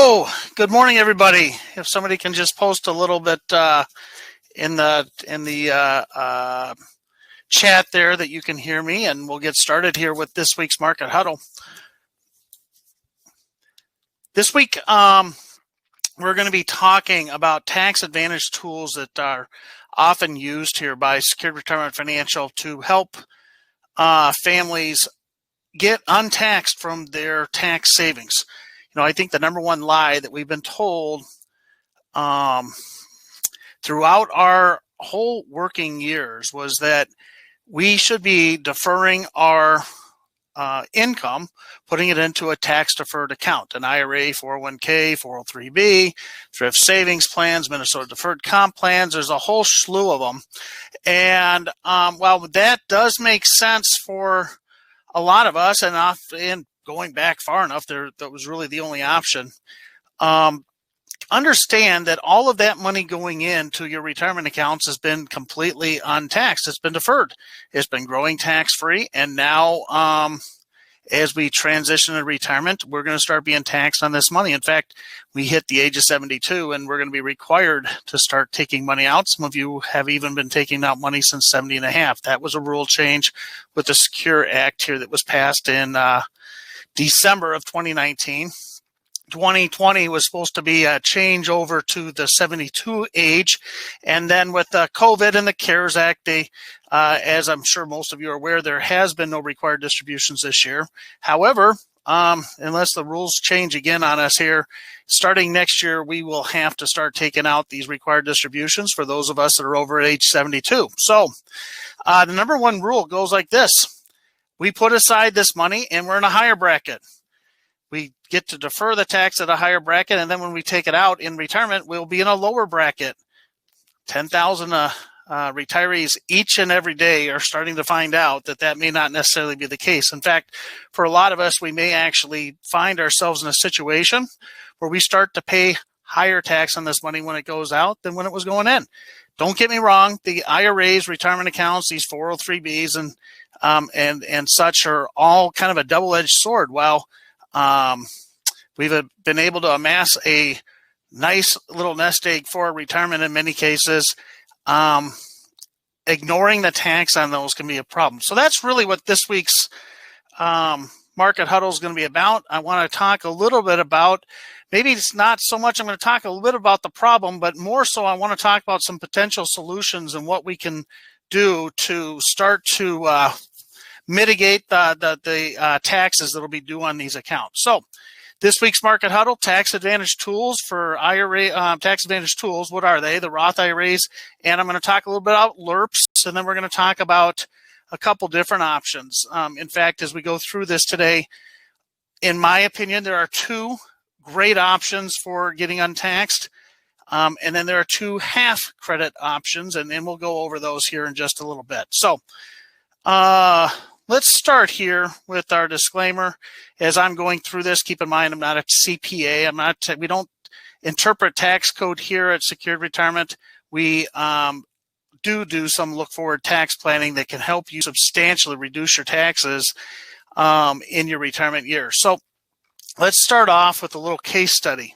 So, good morning, everybody. If somebody can just post a little bit in the chat there that you can hear me, and we'll get started here with this week's Market Huddle. This week, we're going to be talking about tax advantage tools that are often used here by Secured Retirement Financial to help families get untaxed from their tax savings. You know, I think the number one lie that we've been told throughout our whole working years was that we should be deferring our income, putting it into a tax-deferred account, an IRA, 401k, 403b, thrift savings plans, Minnesota deferred comp plans. There's a whole slew of them. And while that does make sense for a lot of us, and going back far enough, that was really the only option. Understand that all of that money going into your retirement accounts has been completely untaxed. It's been deferred. It's been growing tax-free. And now, as we transition to retirement, we're going to start being taxed on this money. In fact, we hit the age of 72, and we're going to be required to start taking money out. Some of you have even been taking out money since 70 and a half. That was a rule change with the Secure Act here that was passed in December of 2019. 2020 was supposed to be a change over to the 72 age. And then with the COVID and the CARES Act, as I'm sure most of you are aware, there has been no required distributions this year. However, unless the rules change again on us here, starting next year, we will have to start taking out these required distributions for those of us that are over age 72. So the number one rule goes like this. We put aside this money and we're in a higher bracket. We get to defer the tax at a higher bracket, and then when we take it out in retirement, we'll be in a lower bracket. 10,000 retirees each and every day are starting to find out that may not necessarily be the case. In fact, for a lot of us, we may actually find ourselves in a situation where we start to pay higher tax on this money when it goes out than when it was going in. Don't get me wrong, the IRAs, retirement accounts, these 403bs and such are all kind of a double-edged sword. While we've been able to amass a nice little nest egg for retirement in many cases, ignoring the tax on those can be a problem. So that's really what this week's Market Huddle is going to be about. I want to talk a little bit about, maybe it's not so much I'm going to talk a little bit about the problem, but more so I want to talk about some potential solutions and what we can do to start to mitigate the taxes that will be due on these accounts. So this week's Market Huddle, tax advantage tools for IRA, tax advantage tools. What are they? The Roth IRAs. And I'm going to talk a little bit about LIRPs, and then we're going to talk about a couple different options. In fact, as we go through this today, in my opinion, there are two great options for getting untaxed. And then there are two half credit options, and then we'll go over those here in just a little bit. So let's start here with our disclaimer. As I'm going through this, keep in mind I'm not a CPA. We don't interpret tax code here at Secured Retirement. We do some look-forward tax planning that can help you substantially reduce your taxes in your retirement year. So let's start off with a little case study.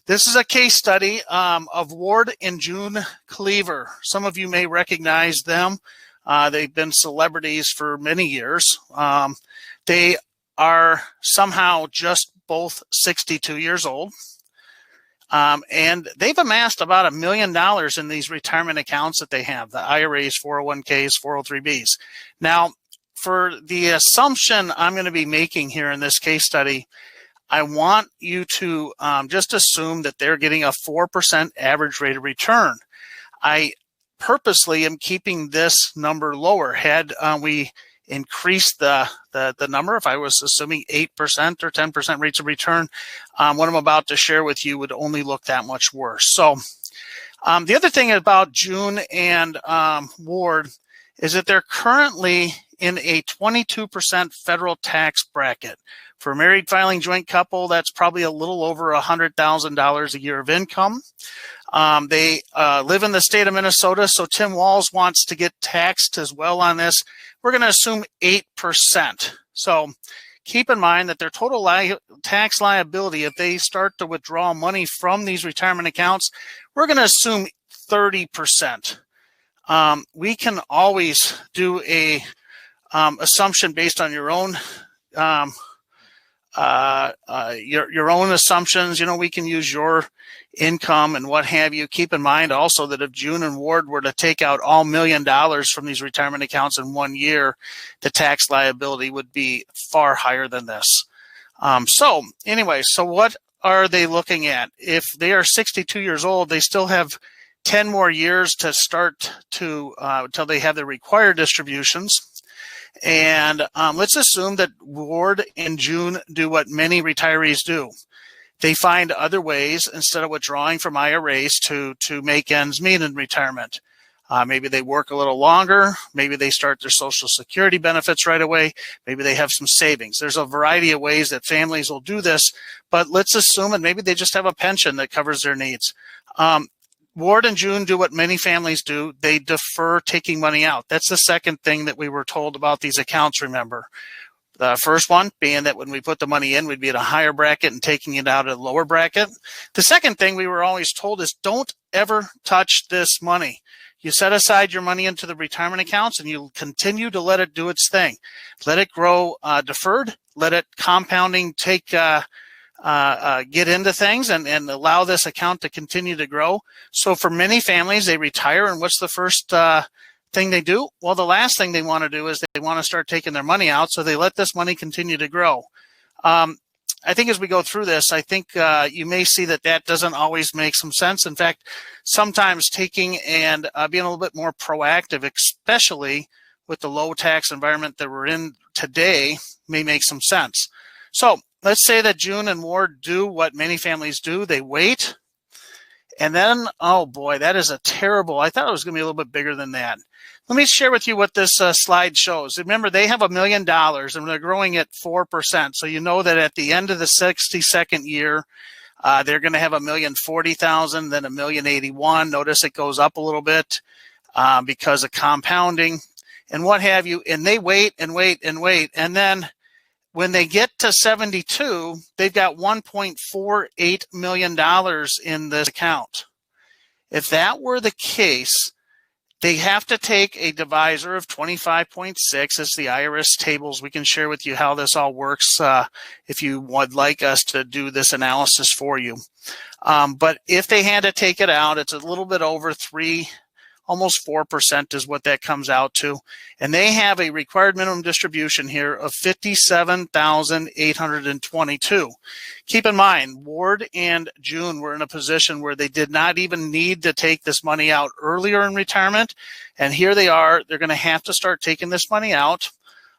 This is a case study of Ward and June Cleaver. Some of you may recognize them. They've been celebrities for many years. They are somehow just both 62 years old. And they've amassed about $1 million in these retirement accounts that they have, the IRAs, 401ks, 403bs. Now, for the assumption I'm going to be making here in this case study, I want you to just assume that they're getting a 4% average rate of return. I purposely am keeping this number lower. Had we increased the number, if I was assuming 8% or 10% rates of return, what I'm about to share with you would only look that much worse. So the other thing about June and Ward is that they're currently in a 22% federal tax bracket. For a married filing joint couple, that's probably a little over $100,000 a year of income. They live in the state of Minnesota, so Tim Walls wants to get taxed as well on this. We're going to assume 8%. So keep in mind that their total tax liability, if they start to withdraw money from these retirement accounts, we're going to assume 30%. We can always do a assumption based on your own your own assumptions. We can use your income and what have you. Keep in mind also that if June and Ward were to take out all $1 million from these retirement accounts in 1 year, the tax liability would be far higher than this. So what are they looking at? If they are 62 years old, they still have 10 more years to start to until they have the required distributions. And let's assume that Ward and June do what many retirees do. They find other ways instead of withdrawing from IRAs to make ends meet in retirement. Maybe they work a little longer. Maybe they start their Social Security benefits right away. Maybe they have some savings. There's a variety of ways that families will do this, but let's assume that maybe they just have a pension that covers their needs. Ward and June do what many families do. They defer taking money out. That's the second thing that we were told about these accounts, remember. The first one being that when we put the money in, we'd be at a higher bracket and taking it out at a lower bracket. The second thing we were always told is don't ever touch this money. You set aside your money into the retirement accounts and you continue to let it do its thing. Let it grow deferred. Let it compounding get into things and allow this account to continue to grow. So for many families, they retire, and what's the first thing they do? Well, the last thing they want to do is they want to start taking their money out, so they let this money continue to grow. I think as we go through this, I think you may see that doesn't always make some sense. In fact, sometimes taking and being a little bit more proactive, especially with the low tax environment that we're in today, may make some sense. So let's say that June and Ward do what many families do. They wait. And then, oh boy, that is a terrible, I thought it was going to be a little bit bigger than that. Let me share with you what this slide shows. Remember, they have $1 million and they're growing at 4%. So you know that at the end of the 62nd year, they're going to have $1,040,000, then $1,081,000. Notice it goes up a little bit because of compounding and what have you. And they wait and wait and wait. And then when they get to 72, they've got $1.48 million in this account. If that were the case, they have to take a divisor of 25.6. It's the IRS tables. We can share with you how this all works if you would like us to do this analysis for you. But if they had to take it out, it's a little bit over 3, almost 4% is what that comes out to. And they have a required minimum distribution here of $57,822. Keep in mind, Ward and June were in a position where they did not even need to take this money out earlier in retirement. And here they are. They're going to have to start taking this money out.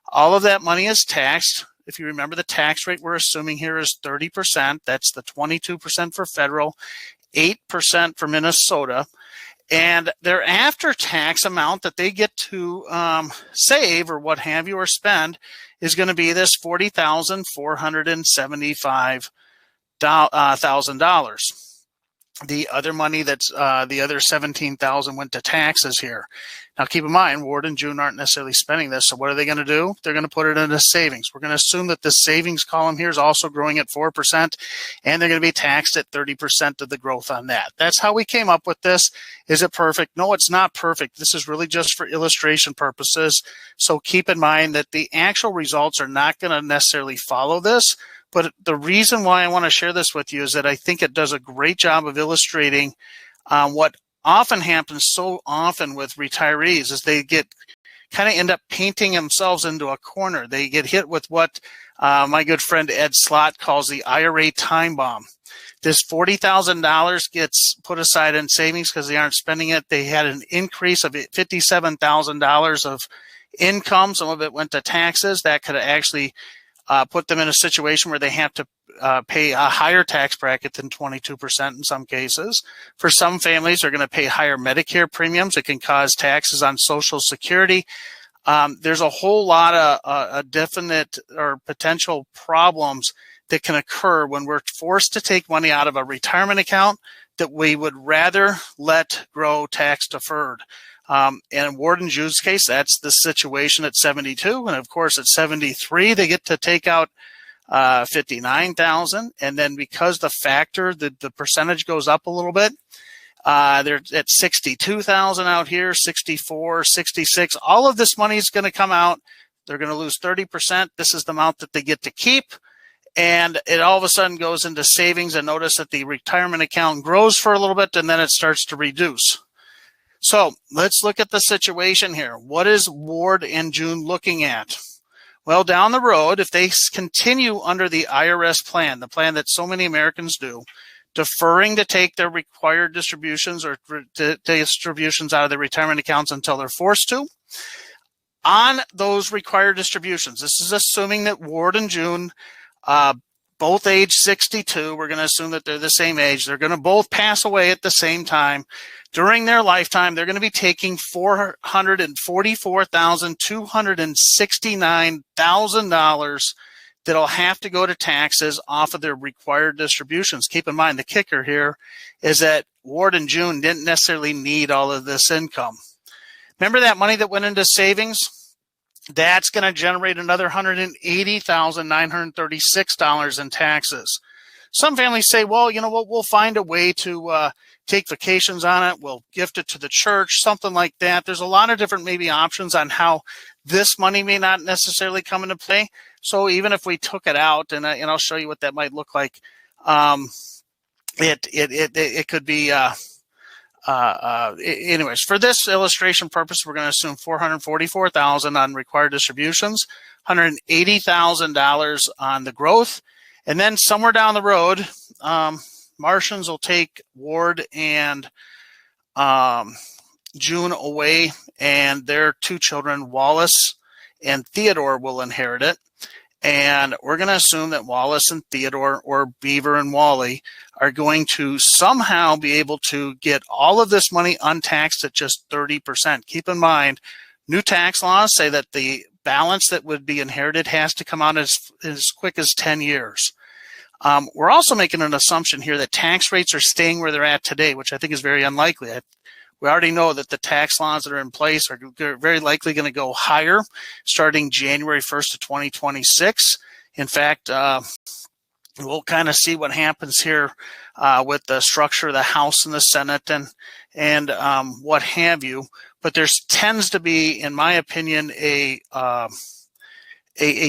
All of that money is taxed. If you remember, the tax rate we're assuming here is 30%. That's the 22% for federal, 8% for Minnesota. And their after-tax amount that they get to save or what have you or spend is going to be this $40,475,000. The other money that's the other $17,000 went to taxes here. Now, keep in mind, Ward and June aren't necessarily spending this. So what are they going to do? They're going to put it into savings. We're going to assume that the savings column here is also growing at 4%, and they're going to be taxed at 30% of the growth on that. That's how we came up with this. Is it perfect? No, it's not perfect. This is really just for illustration purposes. So keep in mind that the actual results are not going to necessarily follow this. But the reason why I want to share this with you is that I think it does a great job of illustrating what often happens so often with retirees is they kind of end up painting themselves into a corner. They get hit with what my good friend Ed Slott calls the IRA time bomb. This $40,000 gets put aside in savings because they aren't spending it. They had an increase of $57,000 of income. Some of it went to taxes. That could actually put them in a situation where they have to pay a higher tax bracket than 22% in some cases. For some families, they're going to pay higher Medicare premiums. It can cause taxes on Social Security. There's a whole lot of definite or potential problems that can occur when we're forced to take money out of a retirement account that we would rather let grow tax deferred. In Ward and June's case, that's the situation at 72. And of course, at 73, they get to take out 59,000. And then because the factor, the percentage goes up a little bit, they're at 62,000 out here, 64, 66. All of this money is going to come out. They're going to lose 30%. This is the amount that they get to keep. And it all of a sudden goes into savings. And notice that the retirement account grows for a little bit and then it starts to reduce. So let's look at the situation here. What is Ward and June looking at? Well, down the road, if they continue under the IRS plan, the plan that so many Americans do, deferring to take their required distributions or distributions out of their retirement accounts until they're forced to, on those required distributions, this is assuming that Ward and June, both age 62, we're going to assume that they're the same age. They're going to both pass away at the same time. During their lifetime, they're going to be taking $444,269,000 that'll have to go to taxes off of their required distributions. Keep in mind, the kicker here is that Ward and June didn't necessarily need all of this income. Remember that money that went into savings? That's going to generate another $180,936 in taxes. Some families say, well, you know what, we'll find a way to take vacations on it. We'll gift it to the church, something like that. There's a lot of different maybe options on how this money may not necessarily come into play. So even if we took it out, and I'll show you what that might look like, it could be, anyways, for this illustration purpose, we're going to assume $444,000 on required distributions, $180,000 on the growth, and then somewhere down the road, Martians will take Ward and June away, and their two children, Wallace and Theodore, will inherit it. And we're going to assume that Wallace and Theodore, or Beaver and Wally, are going to somehow be able to get all of this money untaxed at just 30%. Keep in mind, new tax laws say that the balance that would be inherited has to come out as quick as 10 years. We're also making an assumption here that tax rates are staying where they're at today, which I think is very unlikely. We already know that the tax laws that are in place are very likely going to go higher starting January 1st of 2026. In fact, we'll kind of see what happens here with the structure of the House and the Senate and what have you. But there tends to be, in my opinion, a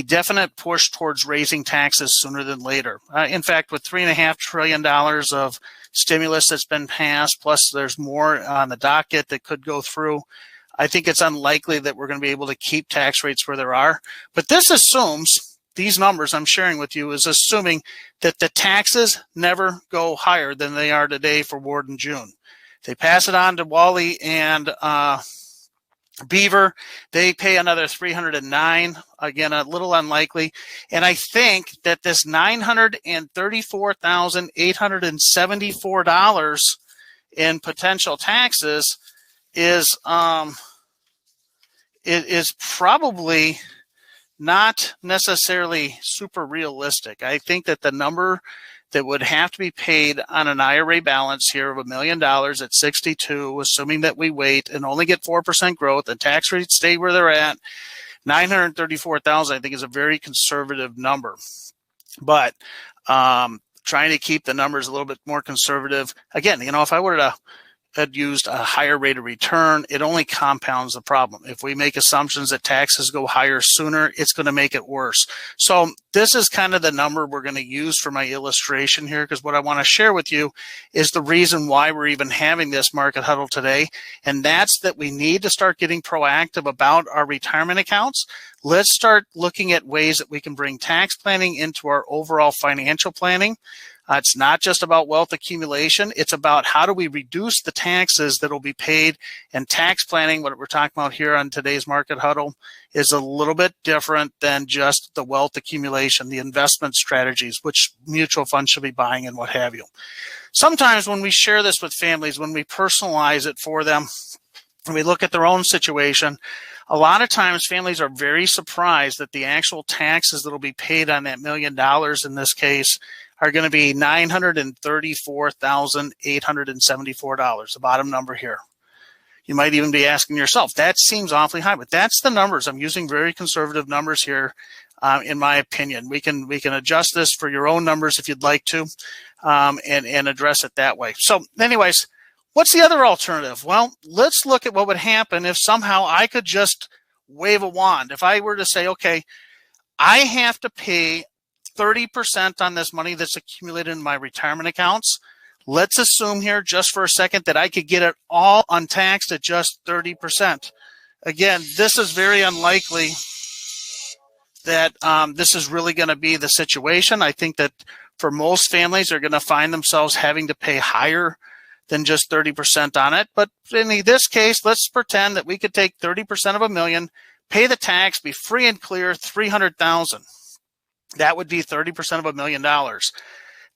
definite push towards raising taxes sooner than later. In fact, with $3.5 trillion of stimulus that's been passed, plus there's more on the docket that could go through, I think it's unlikely that we're going to be able to keep tax rates where there are. But this assumes, these numbers I'm sharing with you is assuming that the taxes never go higher than they are today for Ward and June. They pass it on to Wally and Beaver, they pay another $309, again, a little unlikely. And I think that this $934,874 in potential taxes is probably not necessarily super realistic. I think that the number that would have to be paid on an IRA balance here of $1 million at 62, assuming that we wait and only get 4% growth and tax rates stay where they're at, $934,000 I think is a very conservative number. But trying to keep the numbers a little bit more conservative. Again, you know, if I were to had used a higher rate of return, it only compounds the problem. If we make assumptions that taxes go higher sooner, it's going to make it worse. So this is kind of the number we're going to use for my illustration here, because what I want to share with you is the reason why we're even having this market huddle today. And that's that we need to start getting proactive about our retirement accounts. Let's start looking at ways that we can bring tax planning into our overall financial planning. It's not just about wealth accumulation. It's about how do we reduce the taxes that will be paid, and tax planning, what we're talking about here on today's market huddle, is a little bit different than just the wealth accumulation, the investment strategies, which mutual funds should be buying and what have you. Sometimes when we share this with families, when we personalize it for them, and we look at their own situation, a lot of times families are very surprised that the actual taxes that will be paid on that $1 million in this case are going to be $934,874, the bottom number here. You might even be asking yourself, that seems awfully high, but that's the numbers. I'm using very conservative numbers here, in my opinion. We can adjust this for your own numbers if you'd like to, and address it that way. So anyways, what's the other alternative? Well, let's look at what would happen if somehow I could just wave a wand. If I were to say, okay, I have to pay 30% on this money that's accumulated in my retirement accounts. Let's assume here just for a second that I could get it all untaxed at just 30%. Again, this is very unlikely that this is really going to be the situation. I think that for most families, they're going to find themselves having to pay higher than just 30% on it. But in this case, let's pretend that we could take 30% of $1 million, pay the tax, be free and clear, $300,000. That would be 30% of $1 million.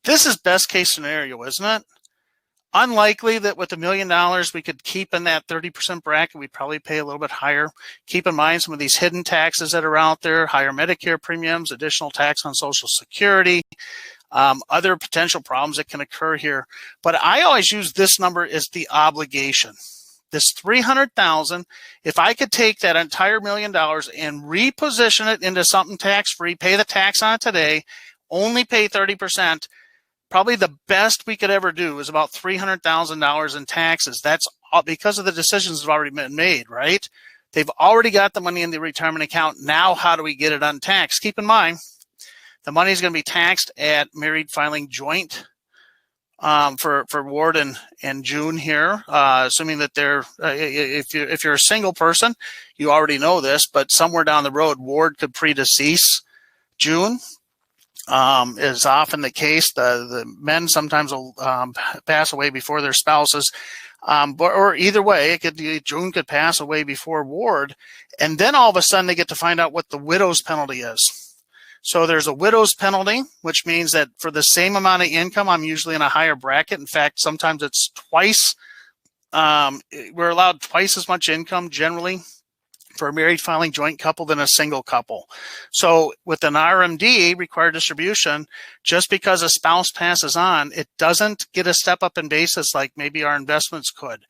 This is best case scenario, isn't it? Unlikely that with $1 million we could keep in that 30% bracket. We'd probably pay a little bit higher. Keep in mind some of these hidden taxes that are out there, higher Medicare premiums, additional tax on Social Security, other potential problems that can occur here. But I always use this number as the obligation. This $300,000, if I could take that entire $1 million and reposition it into something tax-free, pay the tax on it today, only pay 30%, probably the best we could ever do is about $300,000 in taxes. That's because of the decisions that have already been made, right? They've already got the money in the retirement account. Now, how do we get it untaxed? Keep in mind, the money is going to be taxed at married filing joint for Ward and June here, assuming that they're if you're a single person, you already know this, but somewhere down the road, Ward could predecease June. Is often the case. The men sometimes will pass away before their spouses, or either way, June could pass away before Ward, and then all of a sudden they get to find out what the widow's penalty is. So there's a widow's penalty, which means that for the same amount of income, I'm usually in a higher bracket. In fact, sometimes it's twice. We're allowed twice as much income generally for a married filing joint couple than a single couple. So with an RMD, required distribution, just because a spouse passes on, it doesn't get a step up in basis like maybe our investments could.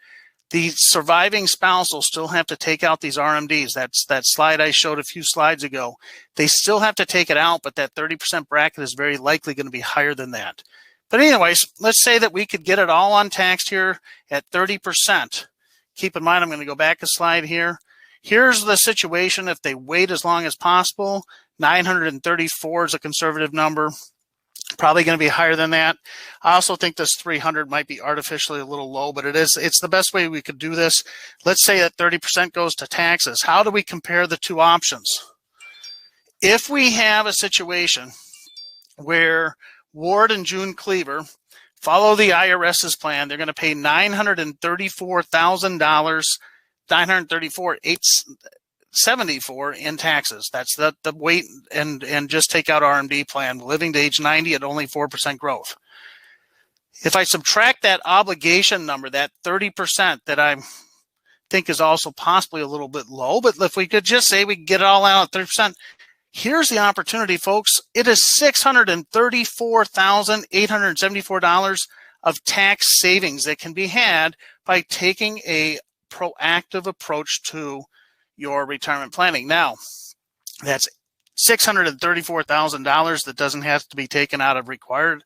The surviving spouse will still have to take out these RMDs. That's that slide I showed a few slides ago. They still have to take it out, but that 30% bracket is very likely going to be higher than that. But anyways, let's say that we could get it all untaxed here at 30%. Keep in mind, I'm going to go back a slide here. Here's the situation if they wait as long as possible. 934 is a conservative number. Probably going to be higher than that. I also think this 300 might be artificially a little low, but it's the best way we could do this. Let's say that 30% goes to taxes. How do we compare the two options? If we have a situation where Ward and June Cleaver follow the IRS's plan, they're going to pay $934,000, $934,874 in taxes. That's the weight, and just take out RMD plan, living to age 90 at only 4% growth. If I subtract that obligation number, that 30% that I think is also possibly a little bit low, but if we could just say we can get it all out at 30%, here's the opportunity, folks. It is $634,874 of tax savings that can be had by taking a proactive approach to your retirement planning. Now, that's $634,000 that doesn't have to be taken out of retirement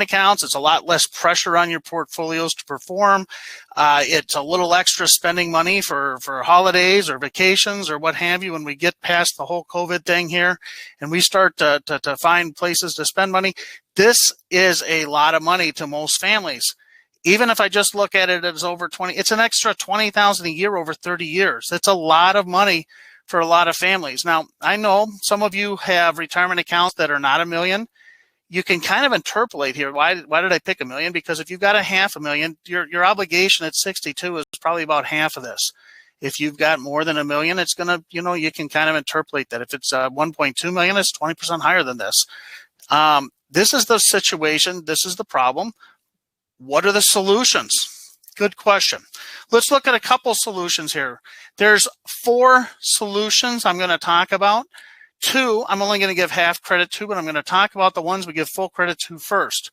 accounts. It's a lot less pressure on your portfolios to perform. It's a little extra spending money for holidays or vacations or what have you when we get past the whole COVID thing here and we start to find places to spend money. This is a lot of money to most families. Even if I just look at it as over 20, it's an extra $20,000 a year over 30 years. That's a lot of money for a lot of families. Now, I know some of you have retirement accounts that are not $1 million. You can kind of interpolate here. Why did I pick $1 million? Because if you've got a $500,000, your obligation at 62 is probably about half of this. If you've got more than $1 million, it's going to, you can kind of interpolate that. If it's 1.2 million, it's 20% higher than this. This is the situation. This is the problem. What are the solutions? Good question. Let's look at a couple solutions here. There's 4 solutions I'm going to talk about. 2, I'm only going to give half credit to, but I'm going to talk about the ones we give full credit to first.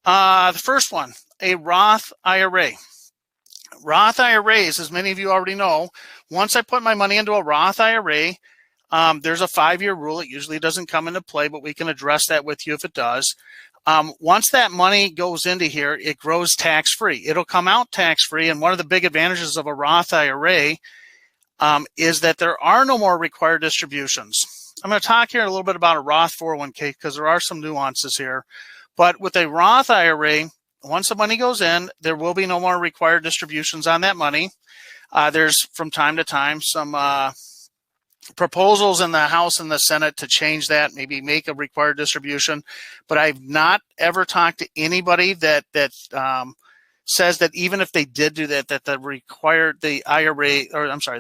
The first one, a Roth IRA. Roth IRAs, as many of you already know, once I put my money into a Roth IRA, there's a 5-year rule. It usually doesn't come into play, but we can address that with you if it does. Once that money goes into here, it grows tax-free. It'll come out tax-free, and one of the big advantages of a Roth IRA is that there are no more required distributions. I'm going to talk here a little bit about a Roth 401k because there are some nuances here. But with a Roth IRA, once the money goes in, there will be no more required distributions on that money. There's from time to time some proposals in the House and the Senate to change that, maybe make a required distribution. But I've not ever talked to anybody that says that even if they did do that, that the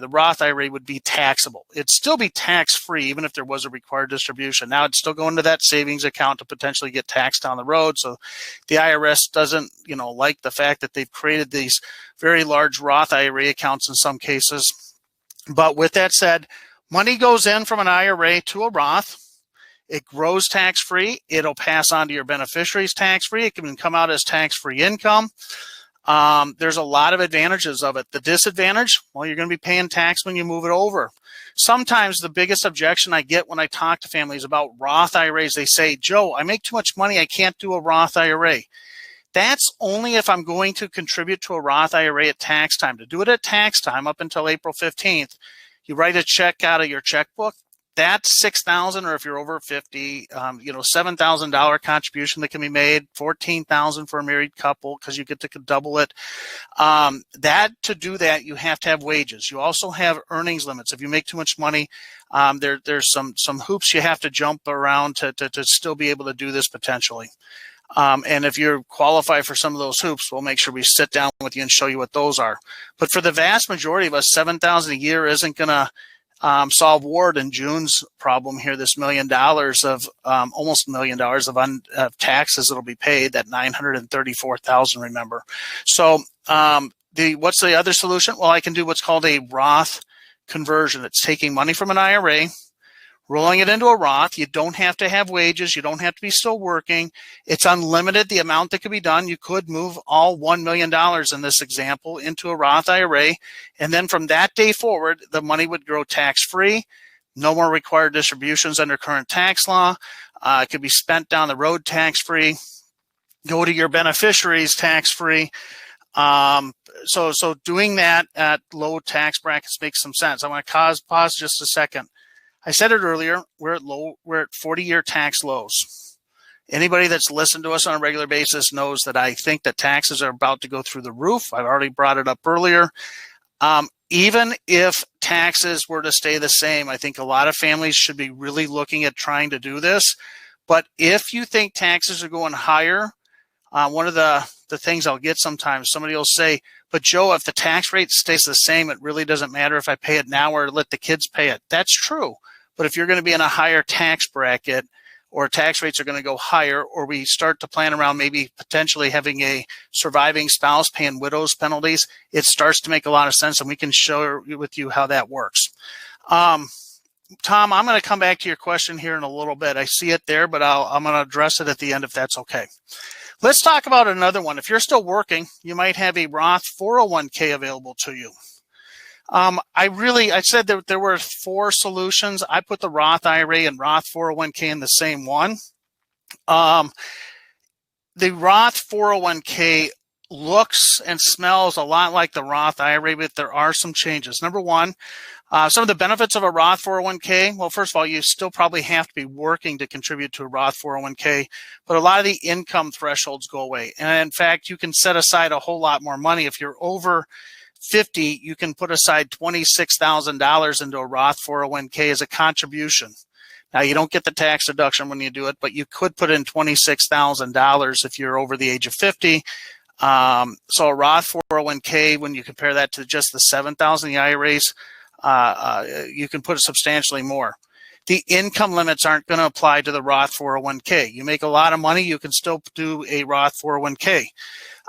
Roth IRA would be taxable. It'd still be tax-free even if there was a required distribution. Now it'd still go into that savings account to potentially get taxed down the road. So the IRS doesn't, like the fact that they've created these very large Roth IRA accounts in some cases. But with that said, money goes in from an IRA to a Roth. It grows tax-free. It'll pass on to your beneficiaries tax-free. It can come out as tax-free income. There's a lot of advantages of it. The disadvantage, well, you're going to be paying tax when you move it over. Sometimes the biggest objection I get when I talk to families about Roth IRAs, they say, Joe, I make too much money. I can't do a Roth IRA. That's only if I'm going to contribute to a Roth IRA at tax time. To do it at tax time up until April 15th, you write a check out of your checkbook. That's $6,000, or if you're over 50, $7,000 contribution that can be made, $14,000 for a married couple because you get to double it. To do that, you have to have wages. You also have earnings limits. If you make too much money, there's some hoops you have to jump around to still be able to do this potentially. And if you're qualified for some of those hoops, we'll make sure we sit down with you and show you what those are. But for the vast majority of us, $7,000 a year isn't going to solve Ward and June's problem here, this $1 million of almost $1 million of taxes that'll be paid, that $934,000, remember. So what's the other solution? Well, I can do what's called a Roth conversion. It's taking money from an IRA, rolling it into a Roth. You don't have to have wages. You don't have to be still working. It's unlimited, the amount that could be done. You could move all $1 million in this example into a Roth IRA. And then from that day forward, the money would grow tax-free. No more required distributions under current tax law. It could be spent down the road tax-free. Go to your beneficiaries tax-free. So doing that at low tax brackets makes some sense. I want to pause just a second. I said it earlier, we're at 40-year tax lows. Anybody that's listened to us on a regular basis knows that I think that taxes are about to go through the roof. I've already brought it up earlier. Even if taxes were to stay the same, I think a lot of families should be really looking at trying to do this. But if you think taxes are going higher, one of the things I'll get sometimes, somebody will say, but Joe, if the tax rate stays the same, it really doesn't matter if I pay it now or let the kids pay it. That's true. But if you're going to be in a higher tax bracket, or tax rates are going to go higher, or we start to plan around maybe potentially having a surviving spouse paying widow's penalties, it starts to make a lot of sense, and we can share with you how that works. Tom, I'm going to come back to your question here in a little bit. I see it there, but I'm going to address it at the end if that's okay. Let's talk about another one. If you're still working, you might have a Roth 401k available to you. I said that there were 4 solutions. I put the Roth IRA and Roth 401k in the same one. The Roth 401k looks and smells a lot like the Roth IRA, but there are some changes. Number one, some of the benefits of a Roth 401k, well, first of all, you still probably have to be working to contribute to a Roth 401k, but a lot of the income thresholds go away. And in fact, you can set aside a whole lot more money. If you're over 50, you can put aside $26,000 into a Roth 401k as a contribution. Now, you don't get the tax deduction when you do it, but you could put in $26,000 if you're over the age of 50. So a Roth 401k, when you compare that to just the $7,000 the IRAs, you can put substantially more. The income limits aren't going to apply to the Roth 401k. You make a lot of money, you can still do a Roth 401k.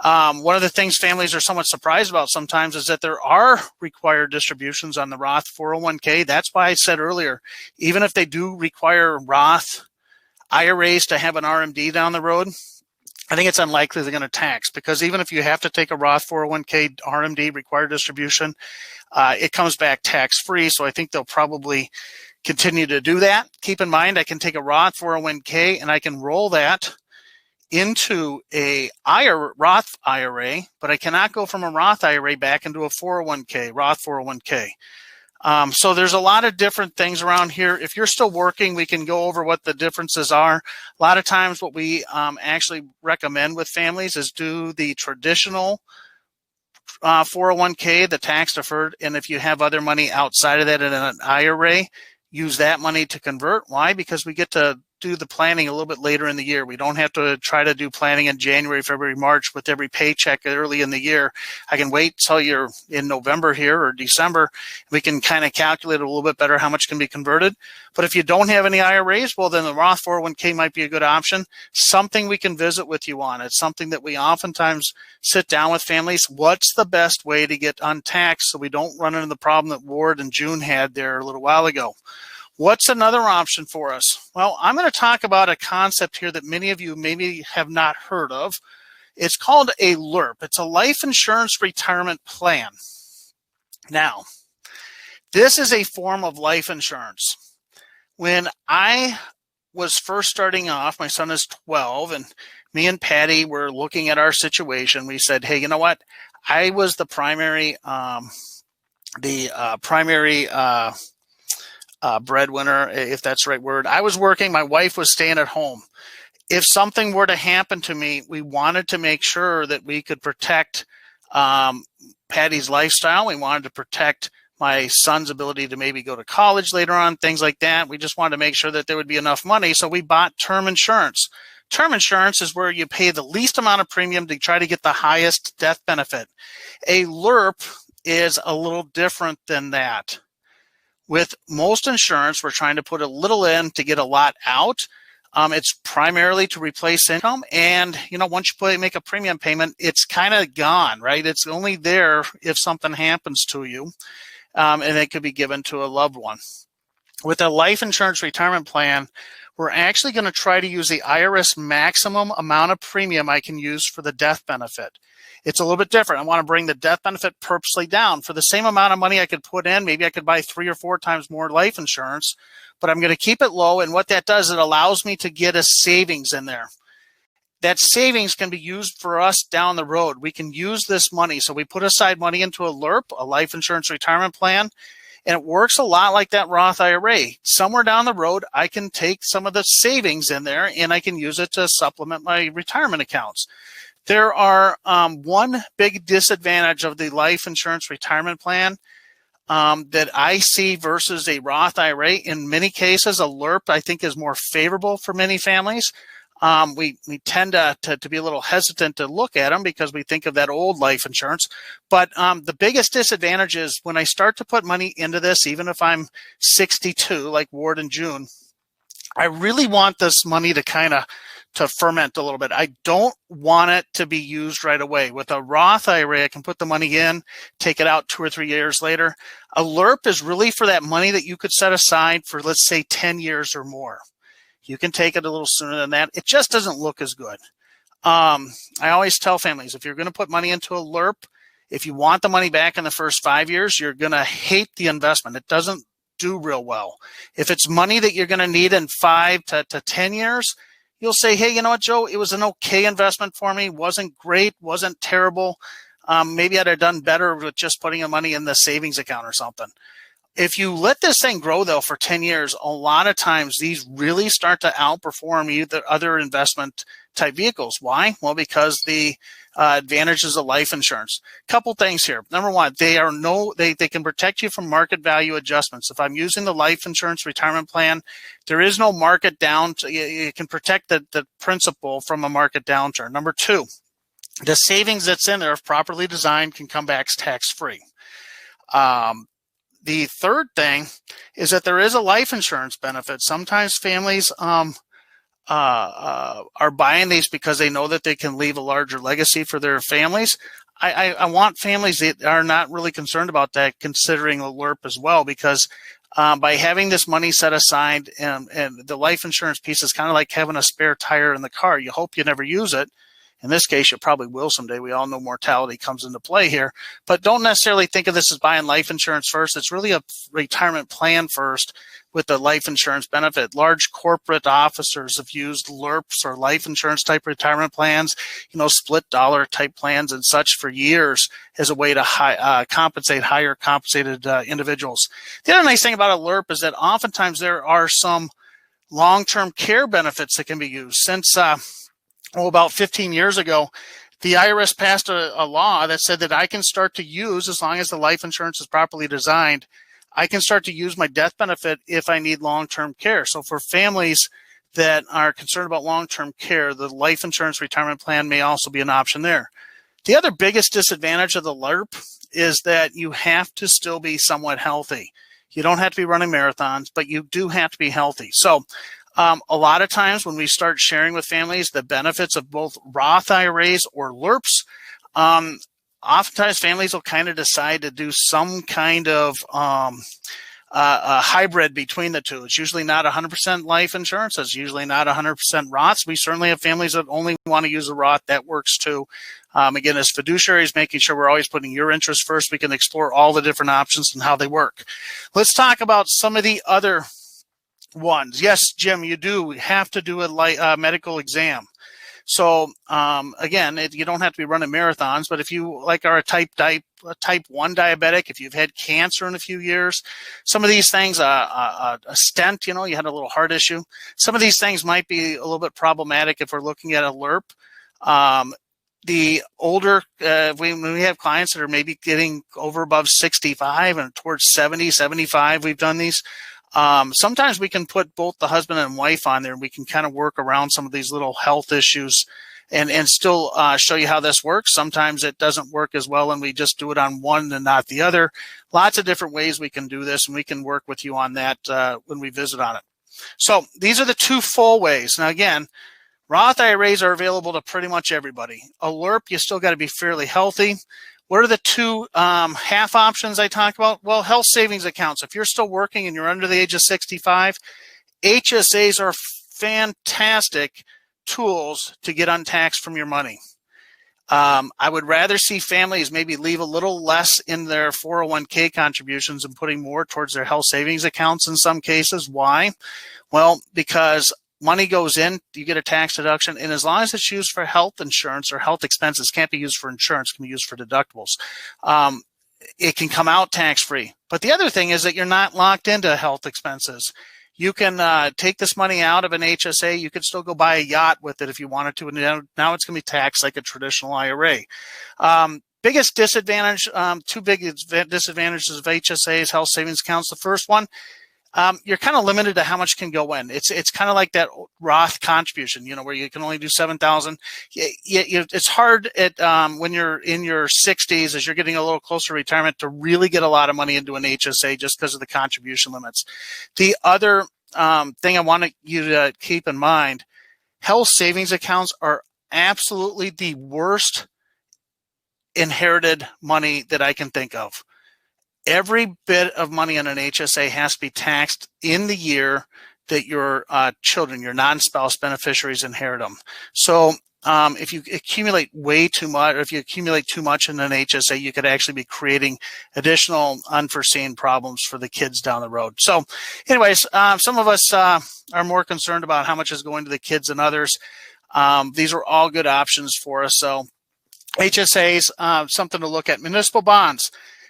One of the things families are somewhat surprised about sometimes is that there are required distributions on the Roth 401k. That's why I said earlier, even if they do require Roth IRAs to have an RMD down the road, I think it's unlikely they're going to tax, because even if you have to take a Roth 401k RMD required distribution, it comes back tax-free. So I think they'll probably continue to do that. Keep in mind, I can take a Roth 401k and I can roll that into a Roth IRA, but I cannot go from a Roth IRA back into a 401k, Roth 401k. So there's a lot of different things around here. If you're still working, we can go over what the differences are. A lot of times what we actually recommend with families is do the traditional 401k, the tax deferred, and if you have other money outside of that in an IRA, use that money to convert. Why? Because we get to do the planning a little bit later in the year. We don't have to try to do planning in January, February, March with every paycheck early in the year. I can wait till you're in November here or December. We can kind of calculate a little bit better how much can be converted. But if you don't have any IRAs, well, then the Roth 401k might be a good option. Something we can visit with you on. It's something that we oftentimes sit down with families. What's the best way to get untaxed so we don't run into the problem that Ward and June had there a little while ago? What's another option for us? Well, I'm going to talk about a concept here that many of you maybe have not heard of. It's called a LIRP. It's a life insurance retirement plan. Now, this is a form of life insurance. When I was first starting off, my son is 12, and me and Patty were looking at our situation. We said, hey, you know what? I was the primary breadwinner, if that's the right word. I was working. My wife was staying at home. If something were to happen to me, we wanted to make sure that we could protect Patty's lifestyle. We wanted to protect my son's ability to maybe go to college later on, things like that. We just wanted to make sure that there would be enough money. So we bought term insurance. Term insurance is where you pay the least amount of premium to try to get the highest death benefit. A LIRP is a little different than that. With most insurance, we're trying to put a little in to get a lot out. It's primarily to replace income. And, once you make a premium payment, it's kind of gone, right? It's only there if something happens to you, and it could be given to a loved one. With a life insurance retirement plan, we're actually going to try to use the IRS maximum amount of premium I can use for the death benefit. It's a little bit different. I want to bring the death benefit purposely down. For the same amount of money I could put in, maybe I could buy 3 or 4 times more life insurance, but I'm going to keep it low. And what that does, it allows me to get a savings in there. That savings can be used for us down the road. We can use this money. So we put aside money into a LIRP, a life insurance retirement plan, and it works a lot like that Roth IRA. Somewhere down the road, I can take some of the savings in there and I can use it to supplement my retirement accounts. There are one big disadvantage of the life insurance retirement plan that I see versus a Roth IRA. In many cases, a LIRP, I think, is more favorable for many families. We tend to be a little hesitant to look at them because we think of that old life insurance. But the biggest disadvantage is when I start to put money into this, even if I'm 62, like Ward and June, I really want this money to ferment a little bit. I don't want it to be used right away. With a Roth IRA, I can put the money in, take it out 2 or 3 years later. A LIRP is really for that money that you could set aside for, let's say, 10 years or more. You can take it a little sooner than that. It just doesn't look as good. I always tell families, if you're going to put money into a LIRP, if you want the money back in the first 5 years, you're going to hate the investment. It doesn't do real well. If it's money that you're going to need in 5 to 10 years, you'll say, hey, you know what, Joe, it was an okay investment for me. Wasn't great, wasn't terrible. Maybe I'd have done better with just putting the money in the savings account or something. If you let this thing grow, though, for 10 years, a lot of times these really start to outperform either other investment type vehicles. Why? Well, because the advantages of life insurance. Couple things here. Number one, they can protect you from market value adjustments. If I'm using the life insurance retirement plan, there is no market down. You can protect the principal from a market downturn. Number two, the savings that's in there, if properly designed, can come back tax-free. The third thing is that there is a life insurance benefit. Sometimes families are buying these because they know that they can leave a larger legacy for their families. I want families that are not really concerned about that considering a LIRP as well, because by having this money set aside and the life insurance piece is kind of like having a spare tire in the car. You hope you never use it. In this case, you probably will someday. We all know mortality comes into play here, but don't necessarily think of this as buying life insurance first. It's really a retirement plan first with the life insurance benefit. Large corporate officers have used LIRPs or life insurance type retirement plans, split dollar type plans and such for years as a way to compensate higher compensated individuals. The other nice thing about a LIRP is that oftentimes there are some long-term care benefits that can be used. Since about 15 years ago, the IRS passed a law that said that I can start to use, as long as the life insurance is properly designed, I can start to use my death benefit if I need long-term care. So for families that are concerned about long-term care, the life insurance retirement plan may also be an option there. The other biggest disadvantage of the LIRP is that you have to still be somewhat healthy. You don't have to be running marathons, but you do have to be healthy. So a lot of times when we start sharing with families the benefits of both Roth IRAs or LIRPs, oftentimes families will kind of decide to do some kind of a hybrid between the two. It's usually not 100% life insurance. It's usually not 100% Roths. We certainly have families that only want to use a Roth. That works too. Again, as fiduciaries, making sure we're always putting your interest first, we can explore all the different options and how they work. Let's talk about some of the other ones. Yes, Jim, you do have to do a medical exam. So again, you don't have to be running marathons, but if you are a type 1 diabetic, if you've had cancer in a few years, some of these things, a stent, you had a little heart issue. Some of these things might be a little bit problematic if we're looking at a LIRP. The older, when we have clients that are maybe getting over above 65 and towards 70, 75, we've done these. Sometimes we can put both the husband and wife on there, and we can kind of work around some of these little health issues and still show you how this works. Sometimes it doesn't work as well, and we just do it on one and not the other. Lots of different ways we can do this, and we can work with you on that when we visit on it. So these are the two full ways. Now, again, Roth IRAs are available to pretty much everybody. A LIRP, you still got to be fairly healthy. What are the two half options I talk about? Well, health savings accounts. If you're still working and you're under the age of 65, HSAs are fantastic tools to get untaxed from your money. I would rather see families maybe leave a little less in their 401k contributions and putting more towards their health savings accounts in some cases. Why? Well, because money goes in, you get a tax deduction, and as long as it's used for health insurance or health expenses, can't be used for insurance, can be used for deductibles. It can come out tax-free. But the other thing is that you're not locked into health expenses. You can take this money out of an HSA. You could still go buy a yacht with it if you wanted to, and now it's going to be taxed like a traditional IRA. Biggest disadvantage, two big disadvantages of HSAs, health savings accounts. The first one, you're kind of limited to how much can go in. It's kind of like that Roth contribution, where you can only do 7,000. It's hard when you're in your 60s, as you're getting a little closer to retirement, to really get a lot of money into an HSA just because of the contribution limits. The other thing I want you to keep in mind, health savings accounts are absolutely the worst inherited money that I can think of. Every bit of money in an HSA has to be taxed in the year that your children, your non-spouse beneficiaries, inherit them. So if you accumulate way too much, or if you accumulate too much in an HSA, you could actually be creating additional unforeseen problems for the kids down the road. So anyways, some of us are more concerned about how much is going to the kids than others. These are all good options for us. So HSAs, something to look at. Municipal bonds.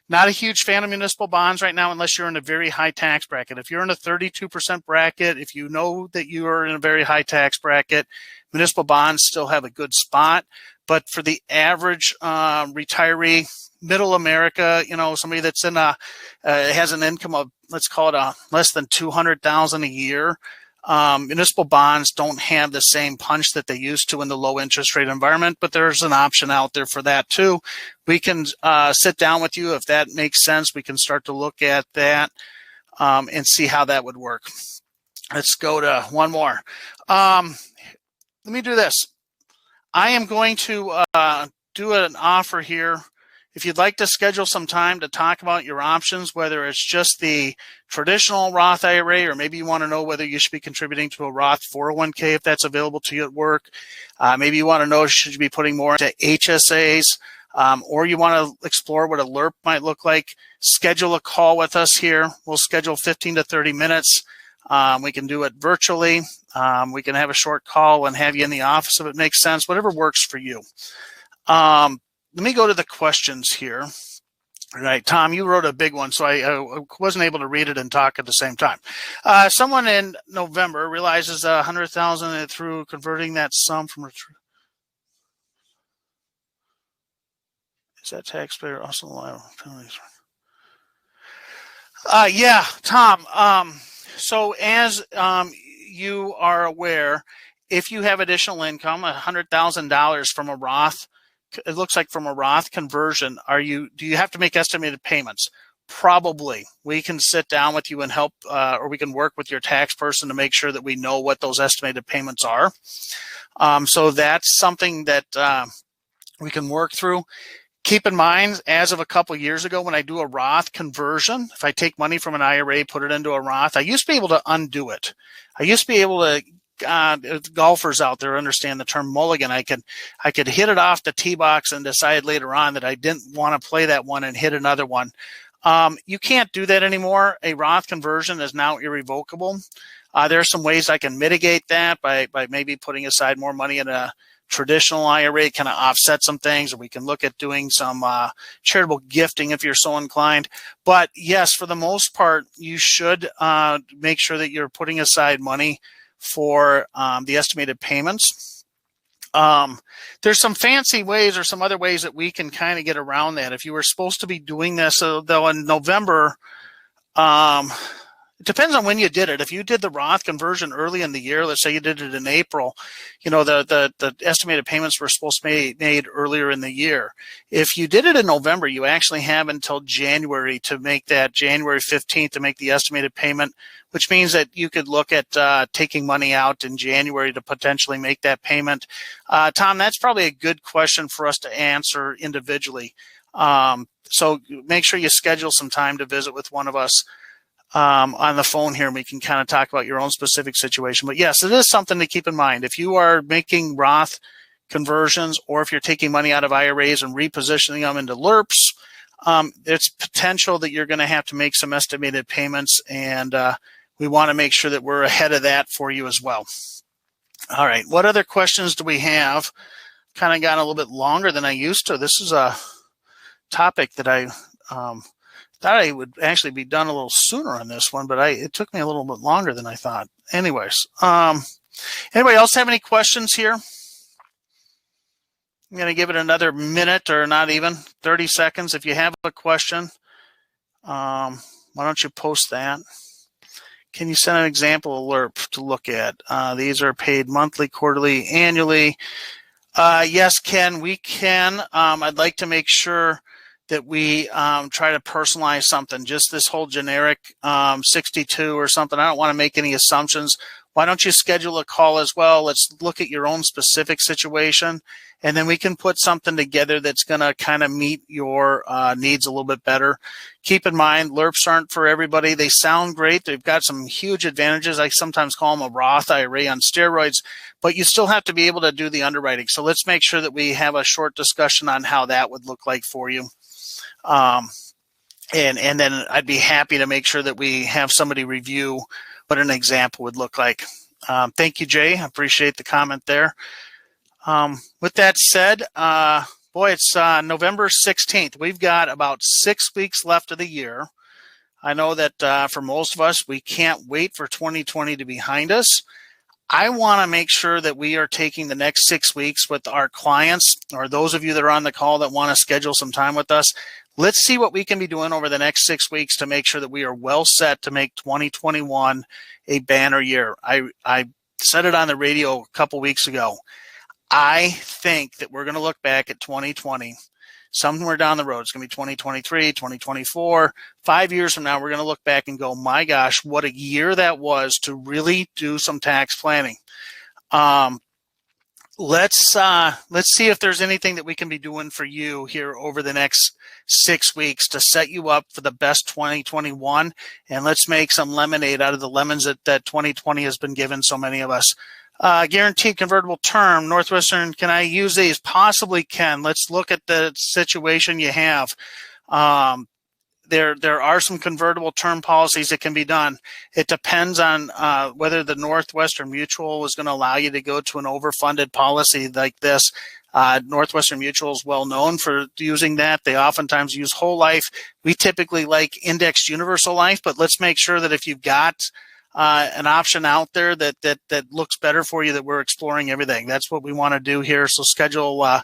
Not a huge fan of municipal bonds right now unless you're in a very high tax bracket. If you're in a 32% bracket, if you know that you are in a very high tax bracket, municipal bonds still have a good spot. But for the average retiree, middle America, somebody that's in has an income of, let's call it less than $200,000 a year, municipal bonds don't have the same punch that they used to in the low interest rate environment, but there's an option out there for that too. We can sit down with you if that makes sense. We can start to look at that and see how that would work. Let's go to one more. Let me do this. I am going to do an offer here If you'd like to schedule some time to talk about your options, whether it's just the traditional Roth IRA, or maybe you want to know whether you should be contributing to a Roth 401k if that's available to you at work. Maybe you want to know, should you be putting more into HSAs, or you want to explore what a LIRP might look like, schedule a call with us here. We'll schedule 15 to 30 minutes. We can do it virtually. We can have a short call and have you in the office if it makes sense, whatever works for you. Let me go to the questions here. All right, Tom, you wrote a big one, so I wasn't able to read it and talk at the same time. Someone in November realizes $100,000 through converting that sum from is that taxpayer also liable? Yeah, Tom. So as you are aware, if you have additional income, $100,000 from a Roth, it looks like from a Roth conversion, do you have to make estimated payments? Probably. We can sit down with you and help, or we can work with your tax person to make sure that we know what those estimated payments are. So that's something that we can work through. Keep in mind, as of a couple of years ago, when I do a Roth conversion, if I take money from an IRA, put it into a Roth, I used to be able to undo it. I used to be able to, golfers out there understand the term mulligan. I could hit it off the tee box and decide later on that I didn't want to play that one and hit another one. You can't do that anymore. A Roth conversion is now irrevocable. There are some ways I can mitigate that by maybe putting aside more money in a traditional IRA, kind of offset some things, or we can look at doing some charitable gifting if you're so inclined. But yes, for the most part, you should make sure that you're putting aside money for the estimated payments. There's some fancy ways or some other ways that we can kind of get around that. If you were supposed to be doing this, though, in November, it depends on when you did it. If you did the Roth conversion early in the year, let's say you did it in April, the estimated payments were supposed to be made earlier in the year. If you did it in November, you actually have until January to make that January 15th to make the estimated payment, which means that you could look at taking money out in January to potentially make that payment. Tom, that's probably a good question for us to answer individually. So make sure you schedule some time to visit with one of us on the phone here, and we can kind of talk about your own specific situation. But yes, it is something to keep in mind. If you are making Roth conversions, or if you're taking money out of IRAs and repositioning them into LIRPs, it's potential that you're going to have to make some estimated payments, and we want to make sure that we're ahead of that for you as well. All right, what other questions do we have? Kind of got a little bit longer than I used to. This is a topic that I thought I would actually be done a little sooner on this one, but it took me a little bit longer than I thought. Anyways, anybody else have any questions here? I'm going to give it another minute, or not even 30 seconds. If you have a question, why don't you post that? Can you send an example of LIRP to look at? These are paid monthly, quarterly, annually. Yes, Ken, we can. I'd like to make sure that we try to personalize something. Just this whole generic 62 or something, I don't want to make any assumptions. Why don't you schedule a call as well? Let's look at your own specific situation, and then we can put something together that's going to kind of meet your needs a little bit better. Keep in mind, LIRPs aren't for everybody. They sound great. They've got some huge advantages. I sometimes call them a Roth IRA on steroids, but you still have to be able to do the underwriting. So let's make sure that we have a short discussion on how that would look like for you. And then I'd be happy to make sure that we have somebody review what an example would look like. Thank you, Jay. I appreciate the comment there. With that said, boy, it's November 16th. We've got about 6 weeks left of the year. I know that for most of us, we can't wait for 2020 to be behind us. I want to make sure that we are taking the next 6 weeks with our clients, or those of you that are on the call that want to schedule some time with us. Let's see what we can be doing over the next 6 weeks to make sure that we are well set to make 2021 a banner year. I said it on the radio a couple weeks ago. I think that we're going to look back at 2020 somewhere down the road. It's going to be 2023, 2024. 5 years from now, we're going to look back and go, my gosh, what a year that was to really do some tax planning. let's see if there's anything that we can be doing for you here over the next 6 weeks to set you up for the best 2021. And let's make some lemonade out of the lemons that 2020 has been given so many of us. Guaranteed convertible term, Northwestern, can I use these? Possibly can. Let's look at the situation you have. There are some convertible term policies that can be done. It depends on whether the Northwestern Mutual is going to allow you to go to an overfunded policy like this. Northwestern Mutual is well known for using that. They oftentimes use whole life. We typically like indexed universal life, but let's make sure that if you've got an option out there that looks better for you, that we're exploring everything. That's what we want to do here. So schedule,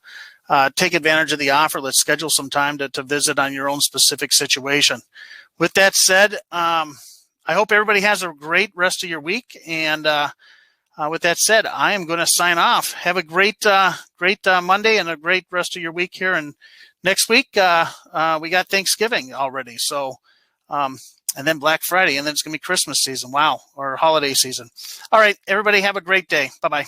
take advantage of the offer. Let's schedule some time to visit on your own specific situation. With that said, I hope everybody has a great rest of your week. And with that said, I am going to sign off. Have a great Monday and a great rest of your week here. And next week, we got Thanksgiving already. So, and then Black Friday, and then it's going to be Christmas season. Wow, or holiday season. All right, everybody have a great day. Bye-bye.